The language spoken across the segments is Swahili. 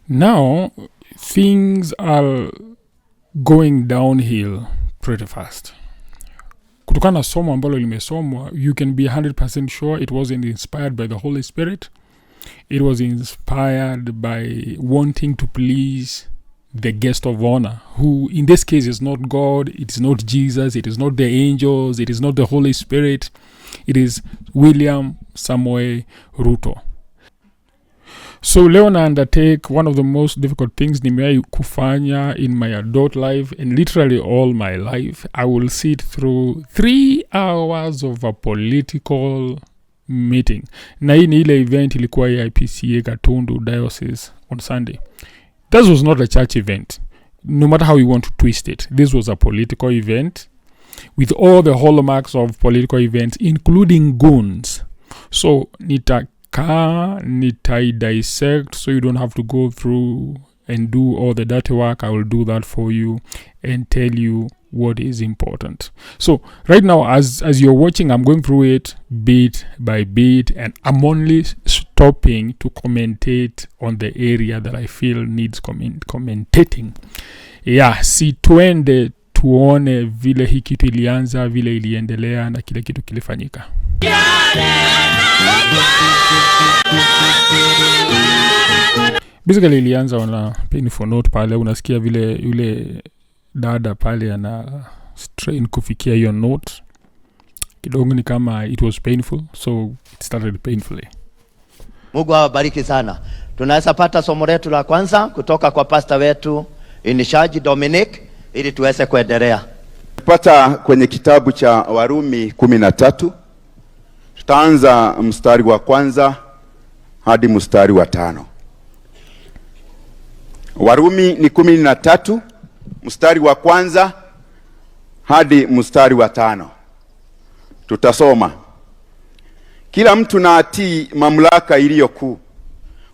Now, things are going downhill pretty fast. Kutokana na somo ambalo limesomwa, you can be 100% sure it wasn't inspired by the Holy Spirit. It was inspired by wanting to please the guest of honor, who in this case is not God, it is not Jesus, it is not the angels, it is not the Holy Spirit. It is William Samoei Ruto. So leo na undertake one of the most difficult things nimewahi kufanya in my adult life and literally all my life. I will sit through 3 hours of a political meeting. Na hii ni ile event ilikuwa ya IPCA Gatundu Diocese on Sunday. This was not a church event. No matter how you want to twist it, this was a political event with all the hallmarks of political events, including goons. So nitai dissect, so you don't have to go through and do all the dirty work. I will do that for you and tell you what is important. So right now, as you're watching, I'm going through it bit by bit, and I'm only stopping to commentate on the area that I feel needs commentating. Yeah, si tuende tuone vile hii kitu ilianza, vile iliendelea na kile kitu kilifanyika. Basically ilianza on a painful note pale. Unasikia vile yule dada pale ana strain kufikia hiyo note. Kidogo ni kama it was painful, so it started painfully. Mungu awabariki sana. Tunaweza pata somo letu la kwanza kutoka kwa pastor wetu Inishaji Dominic ili tuweze kuendelea. Tupata kwenye kitabu cha Warumi 13. Tutaanza mstari wa kwanza hadi mstari wa 5. Warumi ni 13, mstari wa kwanza hadi mstari wa 5. Tutasoma. Kila mtu na atii mamlaka iliyo kuu,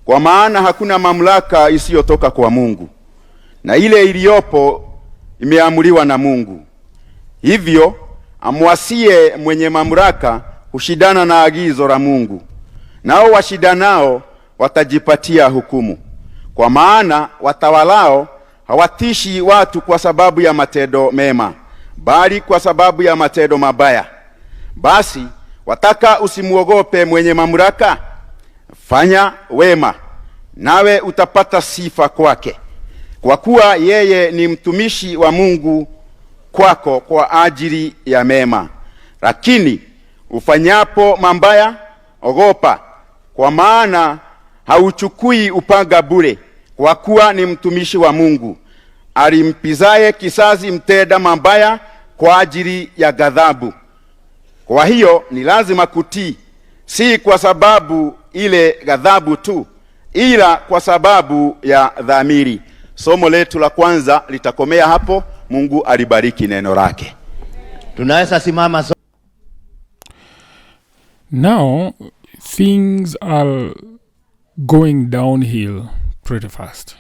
kwa maana hakuna mamlaka isiyotoka kwa Mungu, na ile iliyopo imeamuliwa na Mungu. Hivyo amwasie mwenye mamlaka hushindana na agizo la Mungu, nao washidanao watajipatia hukumu. Kwa maana watawalao hawatishi watu kwa sababu ya matendo mema, bali kwa sababu ya matendo mabaya. Basi wataka usimuogope mwenye mamlaka? Fanya wema, nawe utapata sifa kwake, kwa kuwa yeye ni mtumishi wa Mungu kwako kwa ajili ya mema. Lakini ufanyapo mabaya, ogopa, kwa maana hauchukui upanga bure, kwa kuwa ni mtumishi wa Mungu, alimpizaye kisasi mtenda mabaya kwa ajili ya ghadhabu. Kwa hiyo ni lazima kutii, si kwa sababu ile ghadhabu tu, ila kwa sababu ya dhamiri. Somo letu la kwanza litakomea hapo. Mungu alibariki neno lake. Tunaweza simama. Now, things are going downhill pretty fast.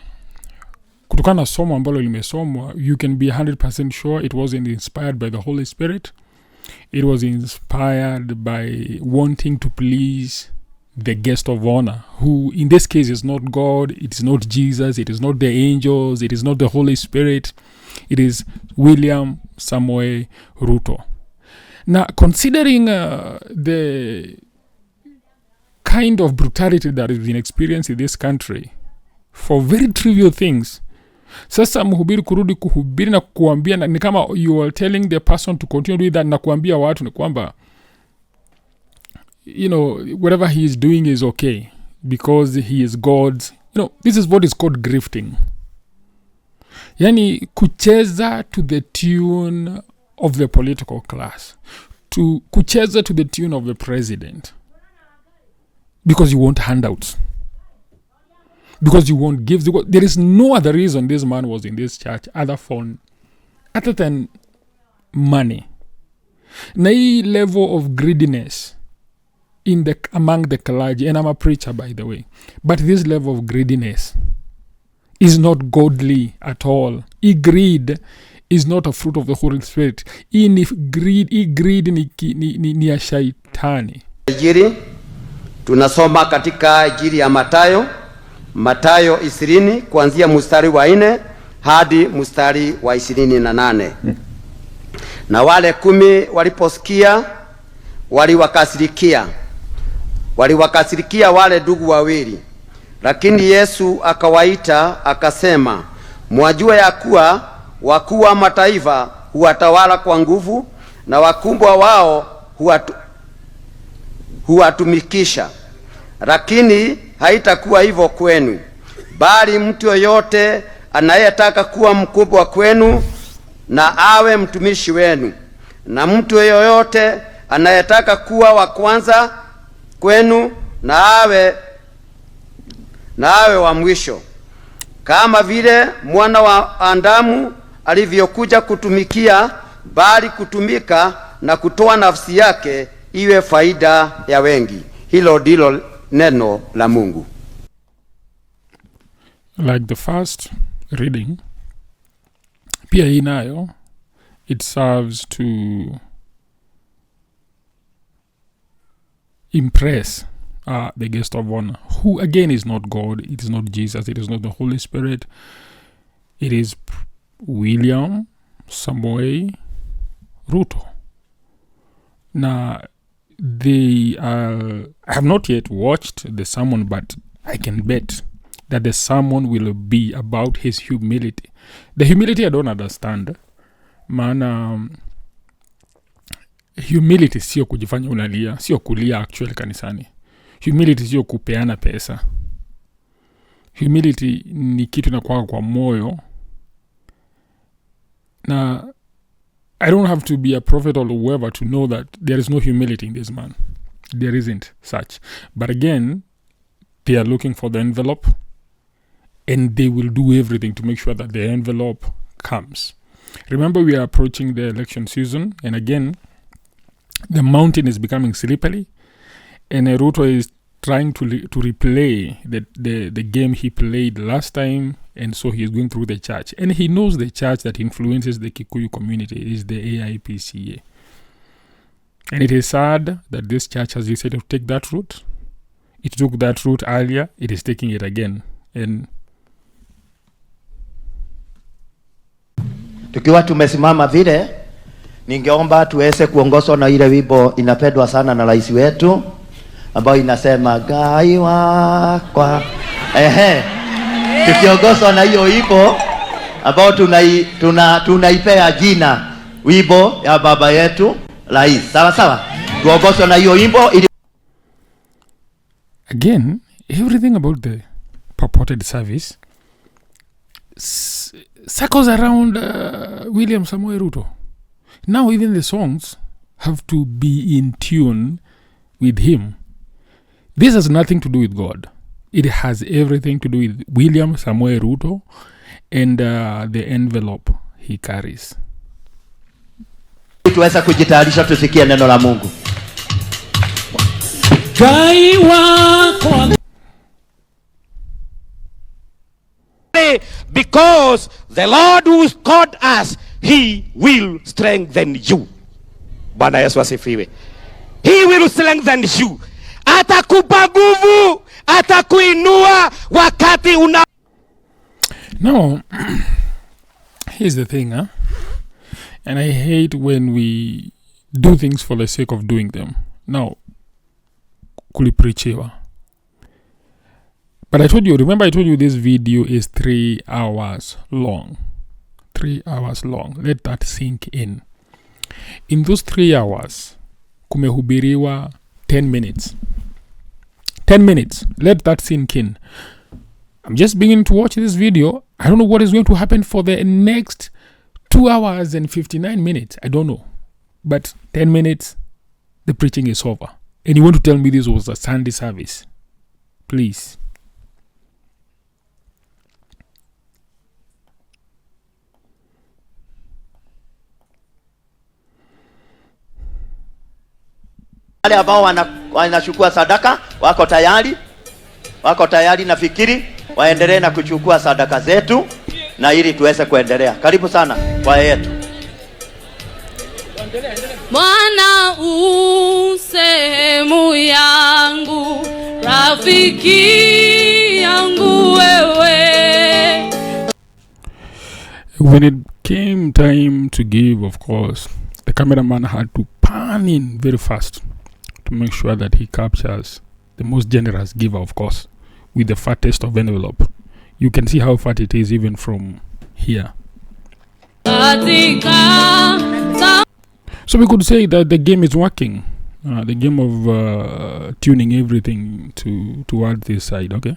Kutokana na somo ambalo limesomwa, you can be 100% sure it wasn't inspired by the Holy Spirit. It was inspired by wanting to please the guest of honor, who in this case is not God, it is not Jesus, it is not the angels, it is not the Holy Spirit. It is William Samoei Ruto. Now, considering the kind of brutality that has been experienced in this country for very trivial things, sasa mhubiri kurudi kuhubiri na kuambia ni kama you are telling the person to continue doing that, na kuambia watu ni kwamba whatever he is doing is okay because he is God's. This is what is called grifting. Yani kucheza to the tune of the political class, to kucheza to the tune of the president, because you want handouts, because you won't give. There is no other reason this man was in this church other than money. Na hii level of greediness among the clergy, and I'm a preacher by the way, but this level of greediness is not godly at all. Greed is not a fruit of the Holy Spirit. Greed ni ya shaitani. Injili tunasoma katika Injili ya Mathayo Mathayo 20 kuanzia mstari wa 4 hadi mstari wa 28. Na wale 10 waliposikia waliwakasirikia wale ndugu wawili. Lakini Yesu akawaita akasema, mwajua ya kuwa wakuu wa mataifa huwatawala kwa nguvu, na wakubwa wao huwatumikisha. Lakini haitakuwa hivyo kwenu, bali mtu yoyote anayetaka kuwa mkubwa kwenu na awe mtumishi wenu, na mtu yoyote anayetaka kuwa wa kwanza kwenu na awe wa mwisho. Kama vile mwana wa Adamu alivyokuja kutumikia, bali kutumika na kutoa nafsi yake iwe faida ya wengi. Hilo ndilo neno la Mungu. Like the first reading, pia hii nayo it serves to impress the guest of honor, who again is not God, it is not Jesus, it is not the Holy Spirit, it is William Samoei Ruto. Now, I have not yet watched the sermon, but I can bet that the sermon will be about his humility. The humility I don't understand. Maana humility sio kujifanya unalia, sio kulia actually kanisani. Humility sio kupeana pesa. Humility ni kitu inakuwa kwa moyo. Na I don't have to be a prophet or whoever to know that there is no humility in this man. There isn't such. But again, they are looking for the envelope, and they will do everything to make sure that the envelope comes. Remember, we are approaching the election season, and again, the mountain is becoming slippery, and Ruto is trying to replay the game he played last time, and so he is going through the church. And he knows the church that influences the Gikuyu community is the AIPCA. And it is sad that this church has decided to take that route. It took that route earlier, it is taking it again. And tukiwa tumesimama vile, ningeomba tuweze kuongozwa na ile wimbo inapendwa sana na rais wetu, ambayo inasema Ngai wakwa. Tukiongozwa na hiyo wimbo ambao tunaipea jina wimbo ya baba yetu rais. Sawa sawa? Tuongozwe na hiyo wimbo ili... Again, everything about the purported service circles around William Samoei Ruto. Now even the songs have to be in tune with him. This has nothing to do with God. It has everything to do with William Samoei Ruto and the envelope he carries. Tuweza kujitayarisha tusikie neno la Mungu. Because the Lord who called us, he will strengthen you. Bwana Yesu asifiwe. He will strengthen you. Atakupa nguvu, atakuinua wakati una... Now, here's the thing, and I hate when we do things for the sake of doing them. Now, kuliprechiwa. But I told you, remember I told you this video is 3 hours long. 3 hours long. Let that sink in. In those 3 hours, kumehubiriwa 10 minutes. 10 minutes. Let that sink in. I'm just beginning to watch this video. I don't know what is going to happen for the next 2 hours and 59 minutes. I don't know. But 10 minutes, the preaching is over. And you want to tell me this was a Sunday service? Please. Wale ambao wanachukua sadaka wako tayari, nafikiri waendelee na kuchukua sadaka zetu na ili tuweze kuendelea. Karibu sana kwa yetu. Bwana u sehemu yangu, rafiki When it came time to give, of course, the cameraman had to pan in very fast to make sure that he captures the most generous giver, of course, with the fattest of envelope. You can see how fat it is even from here. So we could say that the game is working. The game of tuning everything toward this side, okay?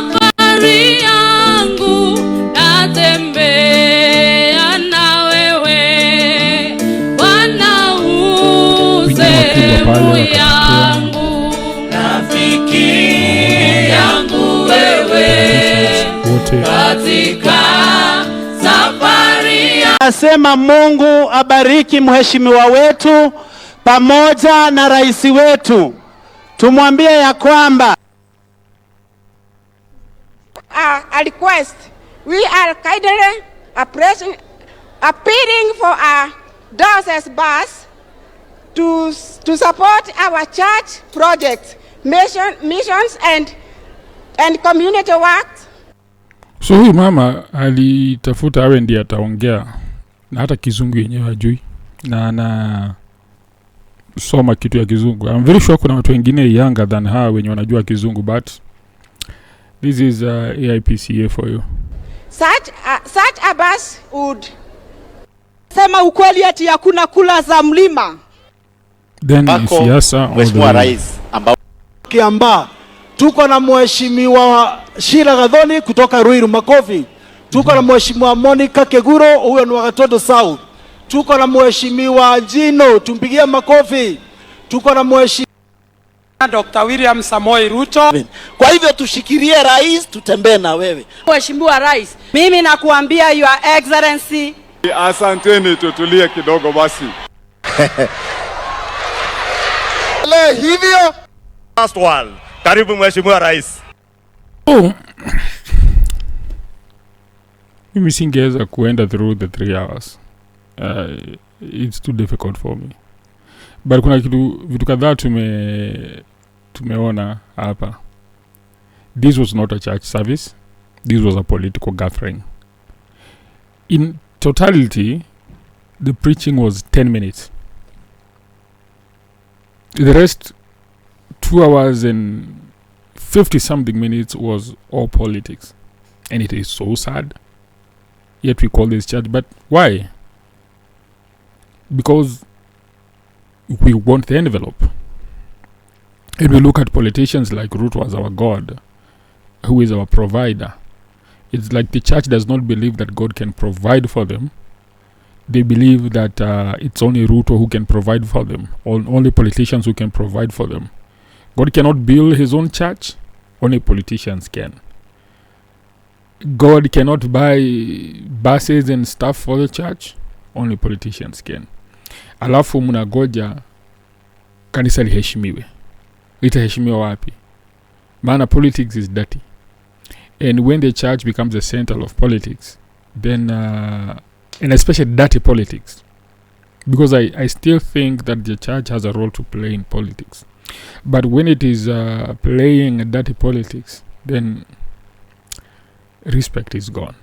Nasema Mungu abariki mheshimiwa wetu pamoja na rais wetu. Tumwambie ya kwamba a request. We are kindly appealing for a diocese bus to support our church projects, missions and community work. So huyu mama alitafuta awe ndiye ataongea na hata kizungu yenyewe hajui na ana soma kitu ya kizungu. I'm very sure kuna watu wengine younger than her wenye wanajua kizungu, but this is AIPCA for you. Such a bus would sema ukweli ati hakuna kula za mlima. Then siasa Mheshimiwa Rais ambao Kiamba tuko na mheshimiwa Shira Gadhoni kutoka Ruiru, makofi. Tuko na mheshimiwa Monica Keguro, huyo ni wa Gatodo South. Tuko na mheshimiwa Jino, tumpigie makofi. Tuko na mheshimiwa Dr. William Samoei Ruto. Kwa hivyo tushikilie rais, tutembee na wewe. Mheshimiwa Rais, mimi nakuambia Your Excellency. Asanteni, tutulie kidogo basi. Hivyo Last one. Karibu Mheshimiwa Rais. mimi singeweza kuenda through the 3 hours. It's too difficult for me. But kuna vitu kadhaa tumeona hapa. This was not a church service. This was a political gathering. In totality, the preaching was 10 minutes. The rest 2 hours and 50 something minutes was all politics. And it is so sad. Yet we call this church. But why? Because we want the envelope. And we look at politicians like Ruto as our God, who is our provider. It's like the church does not believe that God can provide for them. They believe that it's only Ruto who can provide for them, only politicians who can provide for them. God cannot build his own church, only politicians can. God cannot buy buses and stuff for the church, only politicians can. Alafu mnagoja kanisa liheshimiwe. Litaheshimiwa wapi? Maana politics is dirty. And when the church becomes the center of politics, then and especially dirty politics, because I still think that the church has a role to play in politics. But when it is playing dirty politics, then respect is gone.